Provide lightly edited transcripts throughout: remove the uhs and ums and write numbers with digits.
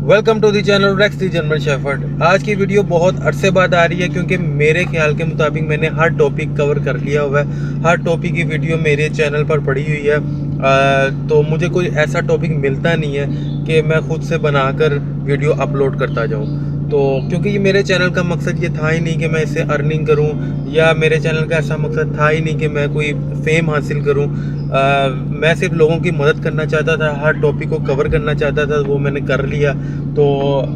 Welcome to the channel Rex the German shepherd. आज की video बहुत अरसे बाद आ रही है क्योंकि मेरे ख्याल के मुताबिक मैंने हर टॉपिक कवर कर लिया हुआ है। हर टॉपिक की वीडियो मेरे चैनल पर पड़ी हुई है। तो मुझे कोई ऐसा टॉपिक मिलता नहीं है कि मैं खुद से बनाकर वीडियो अपलोड करता जाऊँ। तो क्योंकि ये मेरे चैनल का मकसद ये था ही नहीं कि मैं इससे अर्निंग करूं, या मेरे चैनल का ऐसा मकसद था ही नहीं कि मैं कोई फेम हासिल करूं। मैं सिर्फ लोगों की मदद करना चाहता था, हर टॉपिक को कवर करना चाहता था, वो मैंने कर लिया। तो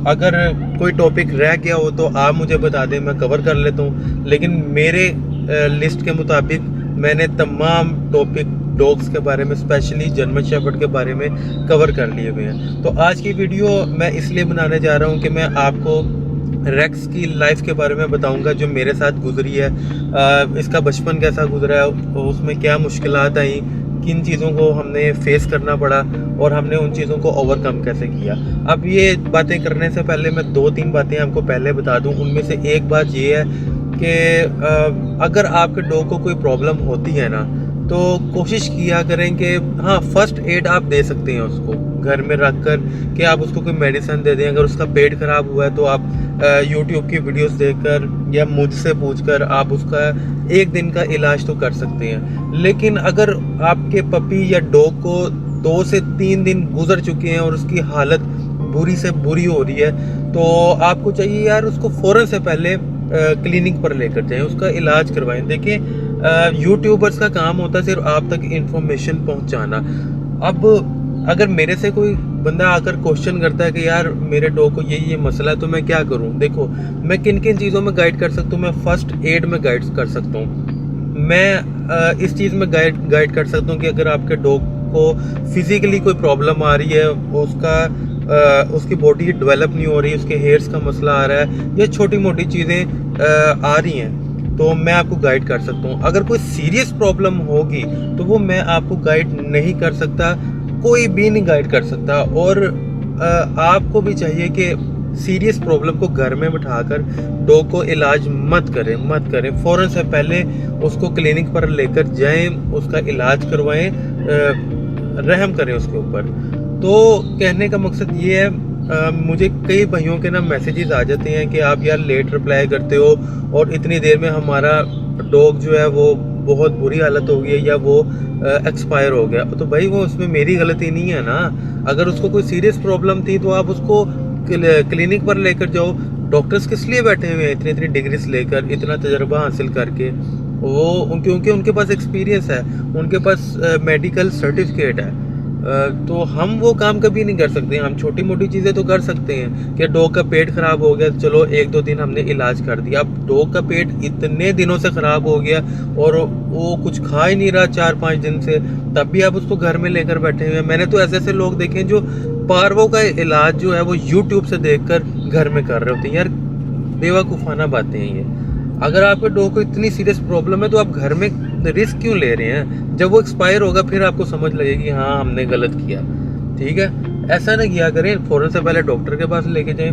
अगर कोई टॉपिक रह गया हो तो आप मुझे बता दें, मैं कवर कर लेता हूँ। लेकिन मेरे लिस्ट के मुताबिक मैंने तमाम टॉपिक डॉग्स के बारे में, स्पेशली जर्मन शेफर्ड के बारे में कवर कर लिए हुए हैं। तो आज की वीडियो मैं इसलिए बनाने जा रहा हूँ कि मैं आपको रेक्स की लाइफ के बारे में बताऊंगा जो मेरे साथ गुजरी है। इसका बचपन कैसा गुजरा है, उसमें क्या मुश्किलात आई, किन चीज़ों को हमने फेस करना पड़ा और हमने उन चीज़ों को ओवरकम कैसे किया। अब ये बातें करने से पहले मैं 2-3 बातें आपको पहले बता दूं। उनमें से एक बात ये है कि अगर आपके डॉग को कोई प्रॉब्लम होती है ना, तो कोशिश किया करें कि हाँ, फर्स्ट एड आप दे सकते हैं उसको घर में रख कर, कि आप उसको कोई मेडिसिन दे दें। अगर उसका पेट खराब हुआ है तो आप यूट्यूब की वीडियोस देखकर या मुझसे पूछकर आप उसका 1 दिन का इलाज तो कर सकते हैं। लेकिन अगर आपके पपी या डॉग को 2 से 3 दिन गुजर चुके हैं और उसकी हालत बुरी से बुरी हो रही है, तो आपको चाहिए यार उसको फ़ौरन से पहले क्लिनिक पर लेकर जाएं, उसका इलाज करवाएं। देखिए, यूट्यूबर्स का काम होता है सिर्फ आप तक इंफॉर्मेशन पहुंचाना। अब अगर मेरे से कोई बंदा आकर क्वेश्चन करता है कि यार मेरे डॉग को ये मसला है तो मैं क्या करूं, देखो मैं किन किन चीज़ों में गाइड कर सकता हूं। मैं फर्स्ट एड में गाइड कर सकता हूं। मैं इस चीज़ में गाइड कर सकता हूं कि अगर आपके डॉग को फिजिकली कोई प्रॉब्लम आ रही है, उसकी बॉडी डेवलप नहीं हो रही, उसके हेयर्स का मसला आ रहा है, या छोटी मोटी चीज़ें आ रही हैं, तो मैं आपको गाइड कर सकता हूँ। अगर कोई सीरियस प्रॉब्लम होगी तो वो मैं आपको गाइड नहीं कर सकता, कोई भी नहीं गाइड कर सकता। और आपको भी चाहिए कि सीरियस प्रॉब्लम को घर में बिठाकर डॉग को इलाज मत करें। फ़ौरन से पहले उसको क्लिनिक पर लेकर जाएं, उसका इलाज करवाएं, रहम करें उसके ऊपर। तो कहने का मकसद ये है, मुझे कई भाइयों के ना मैसेजेस आ जाते हैं कि आप यार लेट रिप्लाई करते हो और इतनी देर में हमारा डॉग जो है वो बहुत बुरी हालत हो गई है या वो एक्सपायर हो गया। तो भाई वो उसमें मेरी गलती नहीं है ना। अगर उसको कोई सीरियस प्रॉब्लम थी तो आप उसको क्लिनिक पर लेकर जाओ। डॉक्टर्स किस लिए बैठे हुए हैं इतनी इतनी डिग्रीज लेकर, इतना तजर्बा हासिल करके? वो क्योंकि उनके पास एक्सपीरियंस है, उनके पास मेडिकल सर्टिफिकेट है। तो हम वो काम कभी नहीं कर सकते। हम छोटी मोटी चीज़ें तो कर सकते हैं कि डॉग का पेट ख़राब हो गया, चलो 1-2 दिन हमने इलाज कर दिया। अब डॉग का पेट इतने दिनों से ख़राब हो गया और वो कुछ खा ही नहीं रहा 4-5 दिन से, तब भी आप उसको घर में लेकर बैठे हुए हैं। मैंने तो ऐसे ऐसे लोग देखे हैं जो पारवों का इलाज जो है वो यूट्यूब से देखकर घर में कर रहे होते हैं। यार बेवकूफ़ाना बातें हैं ये। अगर आपके डॉग को इतनी सीरियस प्रॉब्लम है तो आप घर में रिस्क क्यों ले रहे हैं? जब वो एक्सपायर होगा फिर आपको समझ लगेगी हाँ हमने गलत किया। ठीक है, ऐसा ना किया करें, फ़ौरन से पहले डॉक्टर के पास लेके जाएं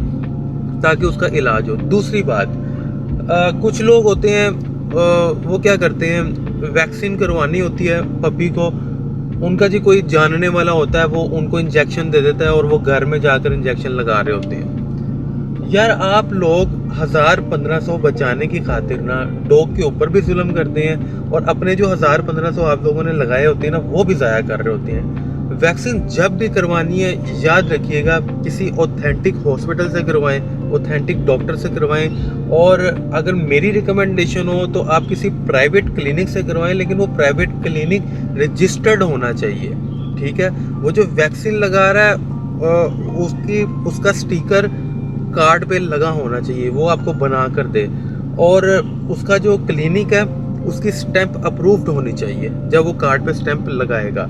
ताकि उसका इलाज हो। दूसरी बात, कुछ लोग होते हैं, वो क्या करते हैं, वैक्सीन करवानी होती है पपी को, उनका जी कोई जानने वाला होता है, वो उनको इंजेक्शन दे देता है और वो घर में जाकर इंजेक्शन लगा रहे होते हैं। यार आप लोग 1000-1500 बचाने की खातिर ना डॉग के ऊपर भी जुल्म करते हैं और अपने जो 1000-1500 आप लोगों ने लगाए होते हैं ना वो भी ज़ाया कर रहे होते हैं। वैक्सीन जब भी करवानी है याद रखिएगा किसी ऑथेंटिक हॉस्पिटल से करवाएं, ऑथेंटिक डॉक्टर से करवाएं। और अगर मेरी रिकमेंडेशन हो तो आप किसी प्राइवेट क्लिनिक से करवाएं, लेकिन वो प्राइवेट क्लिनिक रजिस्टर्ड होना चाहिए। ठीक है, वो जो वैक्सीन लगा रहा है उसका स्टिकर कार्ड पे लगा होना चाहिए, वो आपको बना कर दे। और उसका जो क्लिनिक है उसकी स्टैंप अप्रूव्ड होनी चाहिए जब वो कार्ड पे स्टैंप लगाएगा।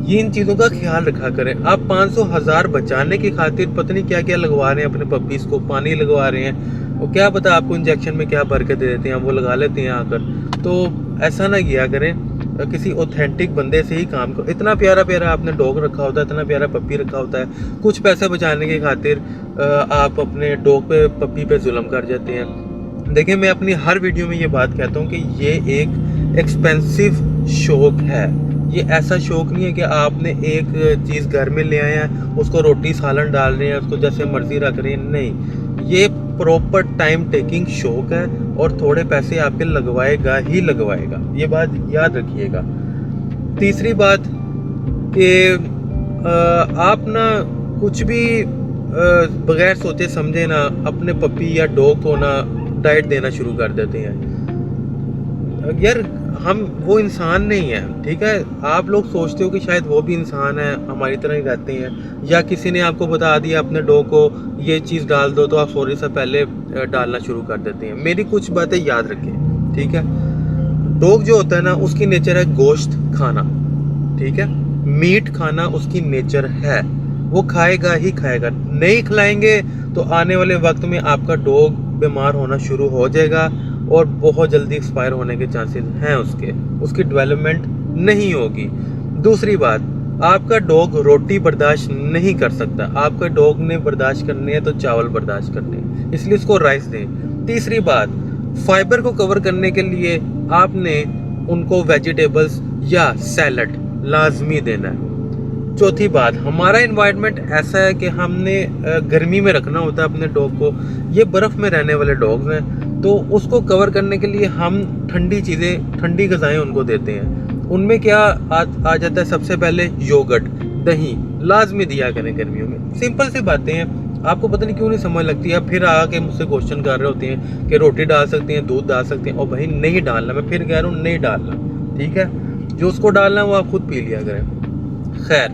ये इन चीज़ों का ख्याल रखा करें। आप 500-1000 बचाने की खातिर पता नहीं क्या क्या लगवा रहे हैं अपने पपीज़ को, पानी लगवा रहे हैं, वो क्या पता आपको इंजेक्शन में क्या भर के दे देते हैं, वो लगा लेते हैं आकर। तो ऐसा ना किया करें, किसी ऑथेंटिक बंदे से ही काम करो। इतना प्यारा प्यारा आपने डॉग रखा होता है, इतना प्यारा पप्पी रखा होता है, कुछ पैसे बचाने की खातिर आप अपने डॉग पे, पप्पी पे जुल्म कर जाते हैं। देखिए मैं अपनी हर वीडियो में ये बात कहता हूँ कि ये एक एक्सपेंसिव शौक है, ये ऐसा शौक नहीं है कि आपने एक चीज़ घर में ले आए हैं, उसको रोटी सालन डाल रहे हैं, उसको जैसे मर्जी रख रहे हैं। नहीं, ये प्रॉपर टाइम टेकिंग शौक है और थोड़े पैसे आपके लगवाएगा ही लगवाएगा, ये बात याद रखिएगा। तीसरी बात कि आप ना कुछ भी बगैर सोचे समझे ना अपने पपी या डॉग को ना डाइट देना शुरू कर देते हैं। यार हम वो इंसान नहीं है, ठीक है। आप लोग सोचते हो कि शायद वो भी इंसान है, हमारी तरह ही रहते हैं, या किसी ने आपको बता दिया अपने डॉग को ये चीज़ डाल दो तो आप फौरी से पहले डालना शुरू कर देते हैं। मेरी कुछ बातें याद रखें, ठीक है। डॉग जो होता है ना, उसकी नेचर है गोश्त खाना, ठीक है। मीट खाना उसकी नेचर है, वो खाएगा ही खाएगा। नहीं खिलाएंगे तो आने वाले वक्त में आपका डॉग बीमार होना शुरू हो जाएगा और बहुत जल्दी एक्सपायर होने के चांसेस हैं उसकी डेवलपमेंट नहीं होगी। दूसरी बात, आपका डॉग रोटी बर्दाश्त नहीं कर सकता, आपका डॉग ने बर्दाश्त करने हैं तो चावल बर्दाश्त करने हैं, इसलिए उसको राइस दें। तीसरी बात, फाइबर को कवर करने के लिए आपने उनको वेजिटेबल्स या सैलड लाजमी देना है। चौथी बात, हमारा एनवायरनमेंट ऐसा है कि हमने गर्मी में रखना होता है अपने डॉग को। ये बर्फ़ में रहने वाले डॉग्स हैं, तो उसको कवर करने के लिए हम ठंडी चीज़ें, ठंडी ग़िज़ाएँ उनको देते हैं। उनमें क्या आ जाता है, सबसे पहले योगर्ट, दही लाजमी दिया करें गर्मियों में। सिंपल सी बातें हैं, आपको पता नहीं क्यों नहीं समझ लगती। आप फिर आके मुझसे क्वेश्चन कर रहे होते हैं कि रोटी डाल सकते हैं, दूध डाल सकते हैं, और भाई नहीं डालना, मैं फिर कह रहा हूँ नहीं डालना, ठीक है। जो उसको डालना है वो आप खुद पी लिया करें। खैर,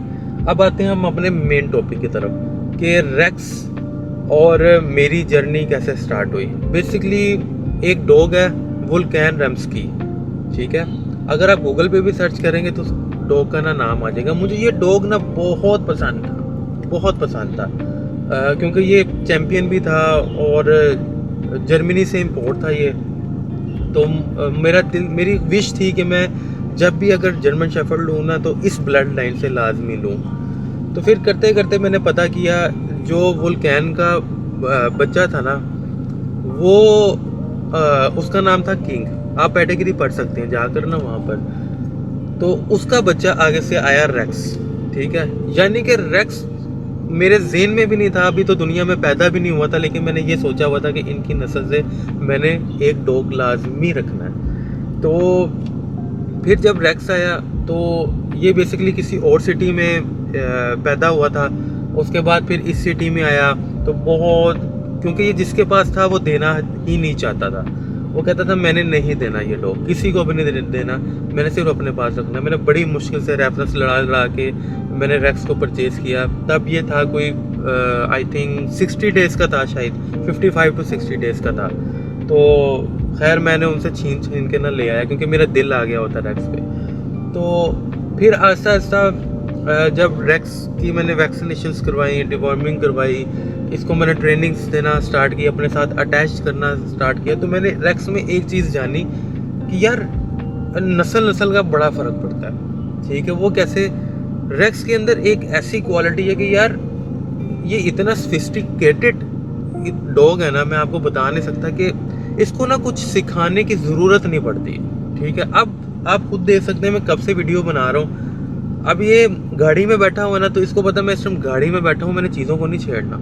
अब आते हैं हम अपने मेन टॉपिक की तरफ कि रेक्स और मेरी जर्नी कैसे स्टार्ट हुई। बेसिकली एक डॉग है वुल्कैन रेम्स्की, ठीक है। अगर आप गूगल पे भी सर्च करेंगे तो डॉग का ना नाम आ जाएगा। मुझे ये डॉग ना बहुत पसंद था, बहुत पसंद था, क्योंकि ये चैम्पियन भी था और जर्मनी से इम्पोर्ट था ये। तो मेरी विश थी कि मैं जब भी अगर जर्मन शेफर्ड लूँ ना तो इस ब्लड लाइन से लाजमी लूँ। तो फिर करते करते मैंने पता किया, जो वुल्कैन का बच्चा था ना, वो उसका नाम था किंग। आप पेडिग्री पढ़ सकते हैं जाकर ना वहाँ पर। तो उसका बच्चा आगे से आया रेक्स, ठीक है। यानी कि रेक्स मेरे ज़हन में भी नहीं था, अभी तो दुनिया में पैदा भी नहीं हुआ था, लेकिन मैंने ये सोचा हुआ था कि इनकी नस्ल से मैंने एक डॉग लाजमी रखना है। तो फिर जब रेक्स आया तो ये बेसिकली किसी और सिटी में पैदा हुआ था। उसके बाद फिर इस सिटी में आया तो बहुत, क्योंकि ये जिसके पास था वो देना ही नहीं चाहता था। वो कहता था मैंने नहीं देना ये डॉग, किसी को भी नहीं देना, मैंने सिर्फ अपने पास रखना। मैंने बड़ी मुश्किल से रेफरेंस लड़ा के मैंने रेक्स को परचेज़ किया। तब ये था कोई आई थिंक 60 डेज़ का था, शायद 55 to 60 डेज़ का था। तो खैर मैंने उनसे छीन के ना ले आया, क्योंकि मेरा दिल आ गया होता रेक्स पे। तो फिर आहिस्ता आहिस्ता जब रेक्स की मैंने वैक्सीनेशंस करवाई, डिवॉर्मिंग करवाई, इसको मैंने ट्रेनिंग्स देना स्टार्ट की, अपने साथ अटैच करना स्टार्ट किया, तो मैंने रेक्स में एक चीज़ जानी कि यार नस्ल का बड़ा फ़र्क पड़ता है, ठीक है। वो कैसे? रेक्स के अंदर एक ऐसी क्वालिटी है कि यार ये इतना सोफिस्टिकेटेड डॉग है ना, मैं आपको बता नहीं सकता कि इसको ना कुछ सिखाने की ज़रूरत नहीं पड़ती, ठीक है। अब आप खुद देख सकते हैं मैं कब से वीडियो बना रहा हूँ। अब ये गाड़ी में बैठा हुआ ना, तो इसको पता मैं इस टाइम गाड़ी में बैठा हूँ, मैंने चीज़ों को नहीं छेड़ना,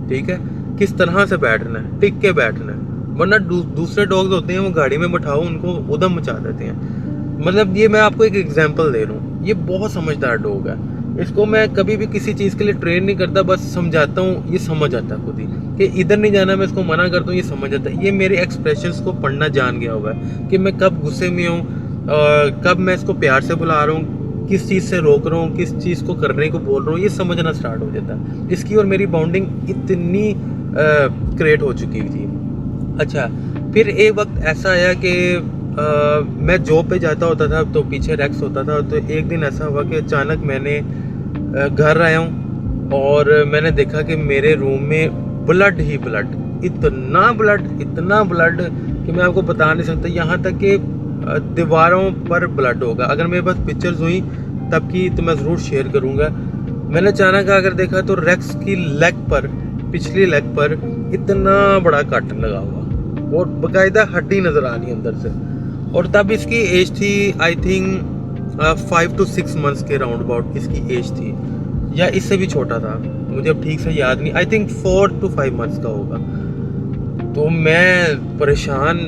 ठीक है। किस तरह से बैठना है, टिक के बैठना है, वरना दूसरे डॉग्स होते हैं वो गाड़ी में बैठाओ उनको उधम मचा देते हैं। मतलब ये मैं आपको एक एग्जांपल दे रहा हूँ, ये बहुत समझदार डॉग है। इसको मैं कभी भी किसी चीज़ के लिए ट्रेन नहीं करता, बस समझाता हूँ, ये समझ आता है खुद ही कि इधर नहीं जाना, मैं इसको मना करता हूँ, ये समझ आता है। ये मेरे एक्सप्रेशंस को पढ़ना जान गया हुआ है कि मैं कब गुस्से में हूँ, कब मैं इसको प्यार से बुला रहा हूँ, किस चीज़ से रोक रहा हूँ, किस चीज़ को करने को बोल रहा हूँ, ये समझना स्टार्ट हो जाता है। इसकी और मेरी बॉन्डिंग इतनी क्रिएट हो चुकी थी। अच्छा, फिर एक वक्त ऐसा आया कि मैं जॉब पे जाता होता था, तो पीछे रेक्स होता था। तो एक दिन ऐसा हुआ कि अचानक मैंने घर आया हूँ और मैंने देखा कि मेरे रूम में ब्लड ही ब्लड, इतना ब्लड कि मैं आपको बता नहीं सकता। यहाँ तक कि दीवारों पर ब्लड होगा। अगर मेरे पास पिक्चर्स हुई तब की तो मैं ज़रूर शेयर करूँगा। मैंने अचानक अगर देखा तो रेक्स की लेग पर, पिछली लेग पर इतना बड़ा कट लगा हुआ और बाकायदा हड्डी नज़र आ रही अंदर से। और तब इसकी एज थी आई थिंक 5 to 6 मंथ्स के राउंड अबाउट इसकी एज थी, या इससे भी छोटा था, मुझे अब ठीक से याद नहीं, आई थिंक 4 to 5 मंथ्स का होगा। तो मैं परेशान,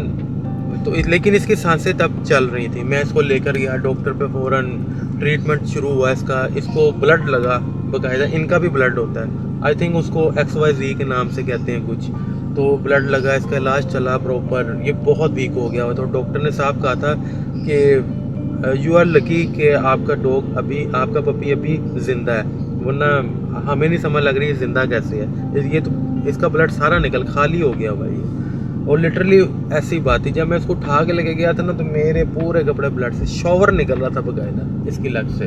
तो लेकिन इसकी सांसें तब चल रही थी। मैं इसको लेकर गया डॉक्टर पे, फ़ौरन ट्रीटमेंट शुरू हुआ इसका। इसको ब्लड लगा बाकायदा, इनका भी ब्लड होता है, आई थिंक उसको XYZ के नाम से कहते हैं कुछ। तो ब्लड लगा, इसका इलाज चला प्रॉपर। ये बहुत वीक हो गया हुआ, तो डॉक्टर ने साफ कहा था कि यू आर लकी कि आपका डॉग अभी, आपका पपी अभी ज़िंदा है, वरना हमें नहीं समझ लग रही है ज़िंदा कैसे है। ये तो इसका ब्लड सारा निकल खाली हो गया भाई। और लिटरली ऐसी बात थी, जब मैं इसको उठा के लेके गया था ना, तो मेरे पूरे कपड़े ब्लड से शॉवर निकल रहा था बकायदा इसकी लग से।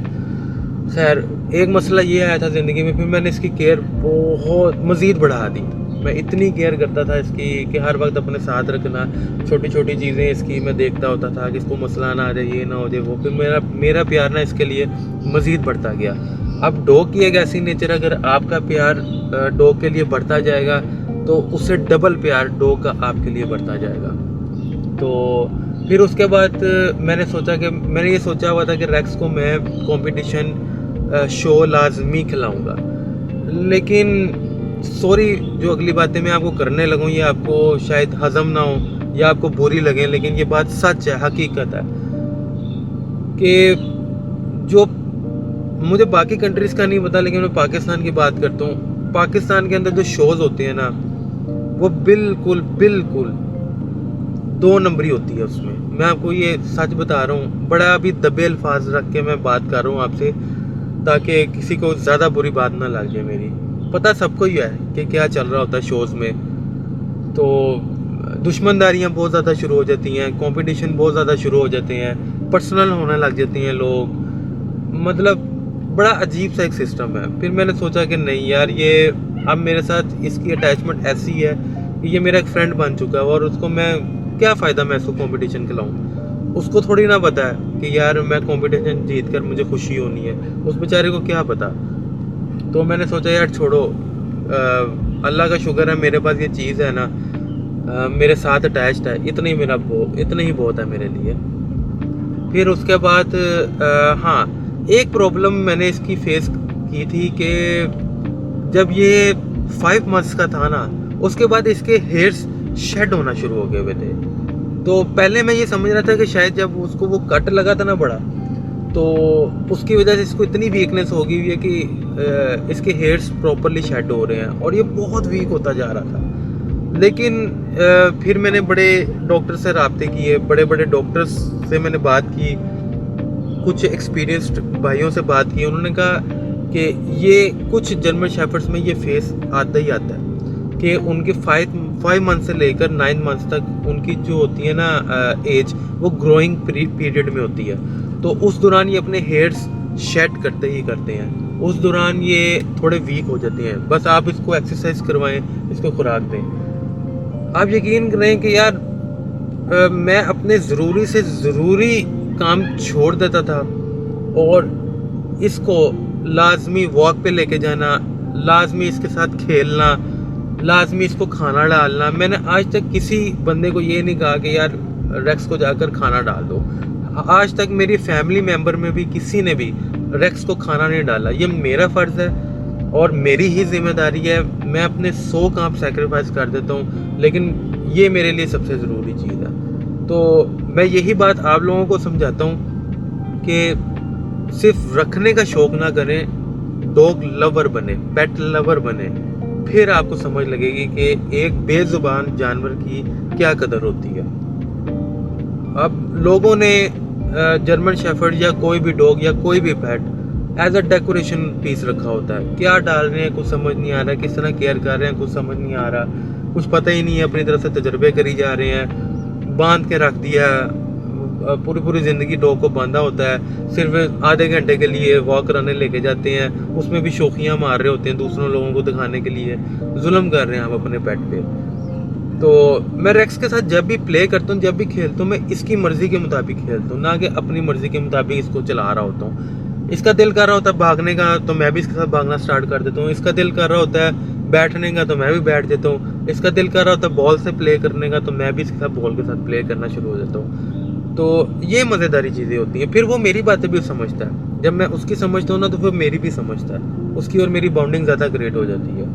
खैर, एक मसला ये आया था ज़िंदगी में, फिर मैंने इसकी केयर बहुत मज़ीद बढ़ा दी। मैं इतनी केयर करता था इसकी कि हर वक्त अपने साथ रखना, छोटी छोटी चीज़ें इसकी मैं देखता होता था कि इसको मसला ना आ जाए, ये ना हो जाए वो। फिर मेरा प्यार ना इसके लिए मज़ीद बढ़ता गया। अब डॉग की एक ऐसी नेचर, अगर आपका प्यार डॉग के लिए बढ़ता जाएगा तो उससे डबल प्यार डॉग का आपके लिए बढ़ता जाएगा। तो फिर उसके बाद मैंने ये सोचा हुआ था कि रेक्स को मैं कंपटीशन शो लाजमी खिलाऊंगा। लेकिन सॉरी, जो अगली बातें मैं आपको करने लगूँ ये आपको शायद हज़म ना हो या आपको बुरी लगे, लेकिन ये बात सच है, हकीकत है कि जो मुझे बाकी कंट्रीज़ का नहीं पता, लेकिन मैं पाकिस्तान की बात करता हूँ। पाकिस्तान के अंदर जो शोज़ होते हैं ना, वो बिल्कुल 2 नंबरी होती है उसमें। मैं आपको ये सच बता रहा हूँ, बड़ा अभी दबे अल्फाज रख के मैं बात कर रहा हूँ आपसे, ताकि किसी को ज़्यादा बुरी बात ना लग जाए मेरी। पता सबको ही है कि क्या चल रहा होता है शोज़ में। तो दुश्मनदारियाँ बहुत ज़्यादा शुरू हो जाती हैं, कंपटीशन बहुत ज़्यादा शुरू हो जाते हैं, पर्सनल होने लग जाती हैं लोग, मतलब बड़ा अजीब सा एक सिस्टम है। फिर मैंने सोचा कि नहीं यार, ये अब मेरे साथ इसकी अटैचमेंट ऐसी है कि ये मेरा एक फ्रेंड बन चुका है, और उसको मैं क्या फ़ायदा मैं इसको कंपटीशन खिलाऊँ। उसको थोड़ी ना पता है कि यार मैं कंपटीशन जीत कर मुझे खुशी होनी है, उस बेचारे को क्या पता। तो मैंने सोचा यार छोड़ो, अल्लाह का शुक्र है मेरे पास ये चीज़ है ना, मेरे साथ अटैच्ड है, इतना ही बहुत है मेरे लिए। फिर उसके बाद हाँ, एक प्रॉब्लम मैंने इसकी फेस की थी कि जब ये 5 मंथ्स का था ना, उसके बाद इसके हेयर्स शेड होना शुरू हो गए हुए थे। तो पहले मैं ये समझ रहा था कि शायद जब उसको वो कट लगा था ना बड़ा, तो उसकी वजह से इसको इतनी वीकनेस हो गई हुई है कि इसके हेयर्स प्रॉपरली शेड हो रहे हैं, और ये बहुत वीक होता जा रहा था। लेकिन फिर मैंने बड़े डॉक्टर से रब्ते किए, बड़े डॉक्टर्स से मैंने बात की, कुछ एक्सपीरियंस्ड भाइयों से बात की। उन्होंने कहा कि ये कुछ जर्मन शेफर्ड्स में ये फेस आता ही आता है कि उनके 5 मंथ से लेकर 9 मंथ्स तक उनकी जो होती है ना एज, वो ग्रोइंग पीरियड में होती है। तो उस दौरान ये अपने हेयर्स शेड करते हैं, उस दौरान ये थोड़े वीक हो जाते हैं। बस आप इसको एक्सरसाइज करवाएं, इसको खुराक दें। आप यकीन करें कि यार मैं अपने ज़रूरी से ज़रूरी काम छोड़ देता था, और इसको लाजमी वॉक पे लेके जाना, लाजमी इसके साथ खेलना, लाजमी इसको खाना डालना। मैंने आज तक किसी बंदे को ये नहीं कहा कि यार रेक्स को जाकर खाना डाल दो। आज तक मेरी फैमिली मेम्बर में भी किसी ने भी रेक्स को खाना नहीं डाला। ये मेरा फ़र्ज़ है और मेरी ही जिम्मेदारी है। मैं अपने 100 काम सेक्रीफाइस कर देता हूँ, लेकिन ये मेरे लिए सबसे ज़रूरी चीज़ है। तो मैं यही बात आप लोगों को समझाता हूँ कि सिर्फ रखने का शौक़ ना करें, डॉग लवर बने, पेट लवर बने, फिर आपको समझ लगेगी कि एक बेज़ुबान जानवर की क्या कदर होती है। अब लोगों ने जर्मन शेफर्ड या कोई भी डॉग या कोई भी पेट एज अ डेकोरेशन पीस रखा होता है। क्या डाल रहे हैं कुछ समझ नहीं आ रहा, किस तरह केयर कर रहे हैं कुछ समझ नहीं आ रहा, कुछ पता ही नहीं है, अपनी तरफ से तजर्बे करी जा रहे हैं, बांध के रख दिया। पूरी ज़िंदगी डॉग को बांधा होता है, सिर्फ आधे घंटे के लिए वॉक कराने लेके जाते हैं, उसमें भी शौखियाँ मार रहे होते हैं दूसरों लोगों को दिखाने के लिए। जुल्म कर रहे हैं आप अपने पेट पे। तो मैं रेक्स के साथ जब भी प्ले करता हूँ, जब भी खेलता हूँ, मैं इसकी मर्ज़ी के मुताबिक खेलता हूँ, ना कि अपनी मर्ज़ी के मुताबिक इसको चला रहा होता हूँ। इसका दिल कर रहा होता है भागने का, तो मैं भी इसके साथ भागना स्टार्ट कर देता हूँ। इसका दिल कर रहा होता है बैठने का, तो मैं भी बैठ जाता हूँ। इसका दिल कर रहा होता है बॉल से प्ले करने का, तो मैं भी इसके साथ बॉल के साथ प्ले करना शुरू हो जाता हूँ। तो ये मज़ेदारी चीज़ें होती हैं। फिर वो मेरी बातें भी समझता है, जब मैं उसकी समझता हूँ ना तो फिर मेरी भी समझता है, उसकी और मेरी बॉन्डिंग ज़्यादा क्रिएट हो जाती है।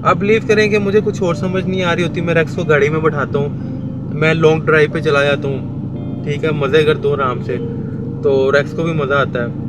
आप बिलीव करेंगे मुझे कुछ और समझ नहीं आ रही होती, मैं रेक्स को गाड़ी में बैठाता हूँ, मैं लॉन्ग ड्राइव पे चला जाता हूँ, ठीक है, मज़े करता हूँ आराम से, तो रेक्स को भी मज़ा आता है।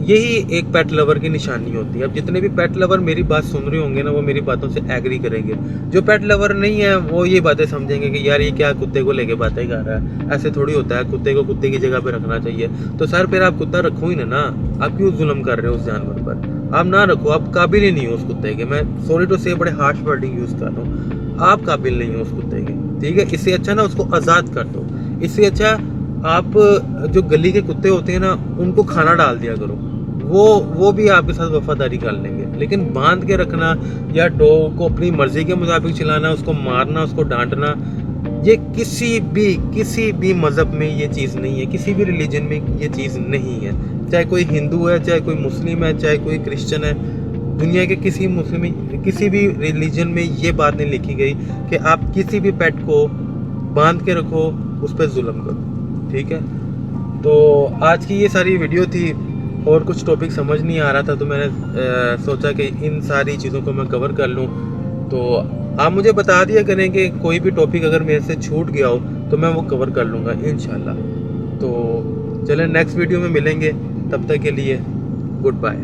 यही एक पेट लवर की निशानी होती है। अब जितने भी पेट लवर मेरी बात सुन रहे होंगे ना, वो मेरी बातों से एग्री करेंगे। जो पेट लवर नहीं है वो ये बातें समझेंगे कि यार ये क्या कुत्ते को लेके बातें कर रहा है, ऐसे थोड़ी होता है, कुत्ते को कुत्ते की जगह पे रखना चाहिए। तो सर फिर आप कुत्ता रखो ही ना, आप क्यों जुल्म कर रहे हो उस जानवर पर? आप ना रखो, आप काबिल ही नहीं हो उस कुत्ते के। मैं सॉरी टू से बड़े हार्श वर्डिंग यूज़ कर रहा हूँ, आप काबिल नहीं हो उस कुत्ते के, ठीक है। इससे अच्छा ना उसको आज़ाद कर दो, इससे अच्छा आप जो गली के कुत्ते होते हैं ना उनको खाना डाल दिया करो, वो भी आपके साथ वफादारी कर लेंगे। लेकिन बांध के रखना या डॉग को अपनी मर्जी के मुताबिक चलाना, उसको मारना, उसको डांटना, ये किसी भी मज़हब में ये चीज़ नहीं है, किसी भी रिलीजन में ये चीज़ नहीं है। चाहे कोई हिंदू है, चाहे कोई मुस्लिम है, चाहे कोई क्रिश्चियन है, दुनिया के किसी भी रिलीजन में ये बात नहीं लिखी गई कि आप किसी भी पेट को बांध के रखो, उस पर जुल्म करो, ठीक है। तो आज की ये सारी वीडियो थी, और कुछ टॉपिक समझ नहीं आ रहा था, तो मैंने सोचा कि इन सारी चीज़ों को मैं कवर कर लूँ। तो आप मुझे बता दिया करें कि कोई भी टॉपिक अगर मेरे से छूट गया हो तो मैं वो कवर कर लूँगा इंशाल्लाह। तो चलें नेक्स्ट वीडियो में मिलेंगे, तब तक के लिए गुड बाय।